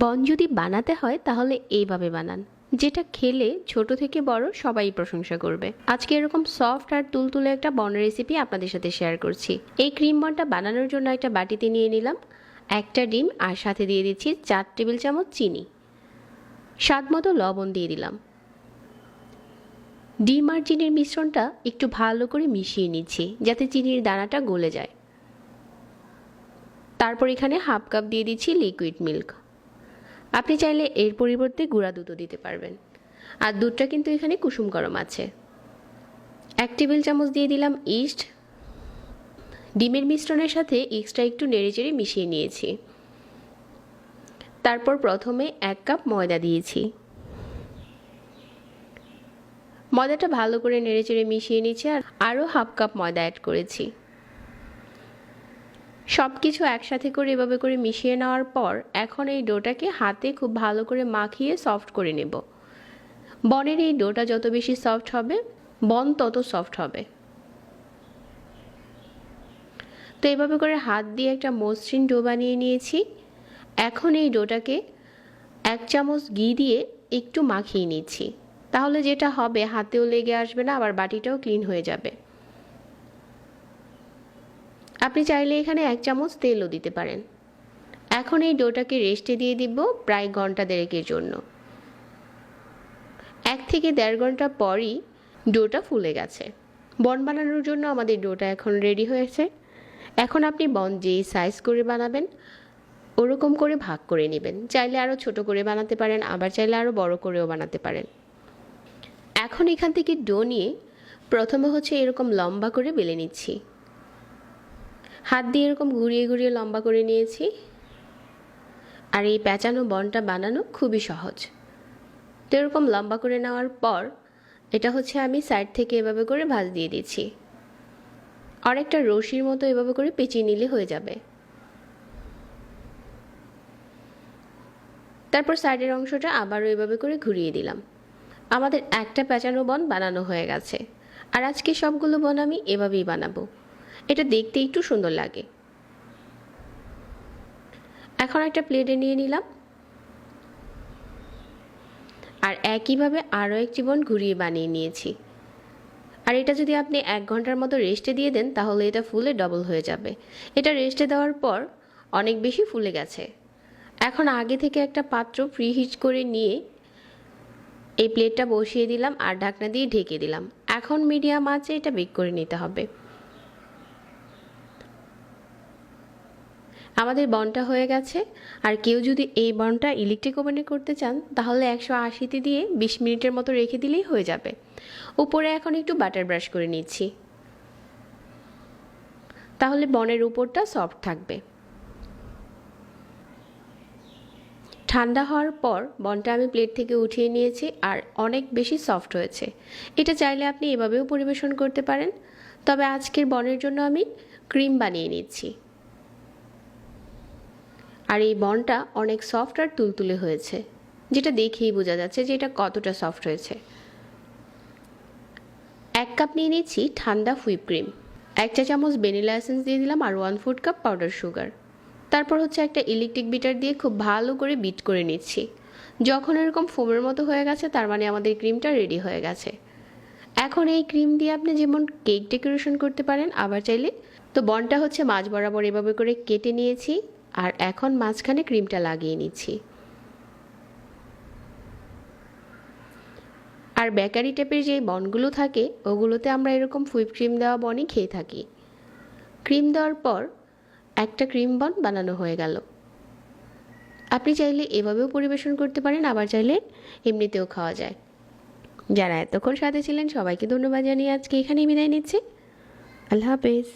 বন যদি বানাতে হয় তাহলে এইভাবে বানান, যেটা খেলে ছোট থেকে বড় সবাই প্রশংসা করবে। আজকে এরকম সফট আর তুলতুলে একটা বন রেসিপি আপনাদের সাথে শেয়ার করছি। এই ক্রিম বনটা বানানোর জন্য একটা বাটিতে নিয়ে নিলাম একটা ডিম, আর সাথে দিয়ে দিচ্ছি 4 টেবিল চামচ চিনি, স্বাদ মতো লবণ দিয়ে দিলাম। ডিম আর চিনির মিশ্রণটা একটু ভালো করে মিশিয়ে নিচ্ছি যাতে চিনির দানাটা গলে যায়। তারপর এখানে হাফ কাপ দিয়ে দিচ্ছি লিকুইড মিল্ক। আপনি চাইলে এর পরিবর্তে গুঁড়া দুধও দিতে পারবেন। আর দুধটা কিন্তু এখানে কুসুম গরম আছে। 1 টেবিল চামচ দিয়ে দিলাম ইস্ট। ডিমের মিশ্রণের সাথে ইস্টটা একটু নেড়েচেড়ে মিশিয়ে নিয়েছি। তারপর প্রথমে 1 কাপ ময়দা দিয়েছি। ময়দাটা ভালো করে নেড়েচেড়ে মিশিয়ে নিচ্ছি, আর আরও হাফ কাপ ময়দা অ্যাড করেছি। সব কিছু একসাথে করে এভাবে করে মিশিয়ে নেওয়ার পর এখন এই ডোটাকে হাতে খুব ভালো করে মাখিয়ে সফট করে নেব। বনের এই ডোটা যত বেশি সফট হবে, বন তত সফট হবে। তো এভাবে করে হাত দিয়ে একটা মসৃণ ডো বানিয়ে নিয়েছি। এখন এই ডোটাকে 1 চামচ ঘি দিয়ে একটু মাখিয়ে নিচ্ছি। তাহলে যেটা হবে, হাতেও লেগে আসবে না, আবার বাটিটাও ক্লিন হয়ে যাবে। আপনি চাইলে এখানে 1 চামচ তেলও দিতে পারেন। এখন এই ডোটাকে রেস্টে দিয়ে দিব প্রায় ঘন্টা দেড়েকের জন্য। 1 থেকে 1.5 ঘন্টা পরই ডোটা ফুলে গেছে। বন বানানোর জন্য আমাদের ডোটা এখন রেডি হয়েছে। এখন আপনি বন যেই সাইজ করে বানাবেন ওরকম করে ভাগ করে নেবেন। চাইলে আরও ছোট করে বানাতে পারেন, আবার চাইলে আরও বড় করেও বানাতে পারেন। এখন এখান থেকে ডো নিয়ে প্রথমে এরকম লম্বা করে বেলে নিচ্ছি। হাত দিয়ে এরকম ঘুরিয়ে ঘুরিয়ে লম্বা করে নিয়েছি। আর এই প্যাঁচানো বনটা বানানো খুবই সহজ। তো এরকম লম্বা করে নেওয়ার পর এটা আমি সাইড থেকে এভাবে করে ভাঁজ দিয়ে দিচ্ছি। অনেকটা রশির মতো এভাবে করে পেঁচিয়ে নিলে হয়ে যাবে। তারপর সাইডের অংশটা আবারও এভাবে করে ঘুরিয়ে দিলাম। আমাদের একটা প্যাঁচানো বন বানানো হয়ে গেছে। আর আজকে সবগুলো বন আমি এভাবেই বানাবো। এটা দেখতে একটু সুন্দর লাগে। এখন একটা প্লেটে নিয়ে নিলাম, আর একইভাবে আরও একটি বন ঘুরিয়ে বানিয়ে নিয়েছি। আর এটা যদি আপনি 1 ঘন্টার মতো রেস্টে দিয়ে দেন তাহলে এটা ফুলে ডবল হয়ে যাবে। এটা রেস্টে দেওয়ার পর অনেক বেশি ফুলে গেছে। এখন আগে থেকে একটা পাত্র প্রিহিট করে নিয়ে এই প্লেটটা বসিয়ে দিলাম আর ঢাকনা দিয়ে ঢেকে দিলাম। এখন মিডিয়াম আঁচে এটা বেক করে নিতে হবে। আমাদের বনটা হয়ে গেছে। আর কেউ যদি এই বনটা ইলেকট্রিক ওভেনে করতে চান তাহলে 180তে দিয়ে 20 মিনিটের মতো রেখে দিলেই হয়ে যাবে। উপরে এখন একটু বাটার ব্রাশ করে নিচ্ছি, তাহলে বনের উপরটা সফট থাকবে। ঠান্ডা হওয়ার পর বনটা আমি প্লেট থেকে উঠিয়ে নিয়েছি, আর অনেক বেশি সফট হয়েছে। এটা চাইলে আপনি এভাবেও পরিবেশন করতে পারেন, তবে আজকের বনের জন্য আমি ক্রিম বানিয়ে নিচ্ছি। আর এই বনটা অনেক সফট আর তুলতুলে হয়েছে, যেটা দেখেই বোঝা যাচ্ছে যে এটা কতটা সফট হয়েছে। 1 কাপ নিয়ে নিচ্ছি ঠান্ডা হুইপ ক্রিম, 1 চা চামচ ভ্যানিলা এসেন্স দিয়ে দিলাম, আর 1 ফুড কাপ পাউডার সুগার। তারপর একটা ইলেকট্রিক বিটার দিয়ে খুব ভালো করে বিট করে নিচ্ছি। যখন এরকম ফোমের মতো হয়ে গেছে তার মানে আমাদের ক্রিমটা রেডি হয়ে গেছে। এখন এই ক্রিম দিয়ে আপনি যেমন কেক ডেকোরেশন করতে পারেন, আবার চাইলে তো বনটা মাঝ বরাবর এভাবে করে কেটে নিয়েছি, আর এখন মাঝখানে ক্রিমটা লাগিয়ে নিচ্ছি। আর বেকারি টাইপের যে বনগুলো থাকে ওগুলোতে আমরা এরকম হুইপ ক্রিম দেওয়া বনই খেয়ে থাকি। ক্রিম দেওয়ার পর একটা ক্রিম বন বানানো হয়ে গেল। আপনি চাইলে এভাবেও পরিবেশন করতে পারেন, আবার চাইলে এমনিতেও খাওয়া যায়। যারা এতক্ষণ সাথে ছিলেন সবাইকে ধন্যবাদ জানিয়ে আজকে এখানেই বিদায় নিচ্ছি। আল্লাহ হাফেজ।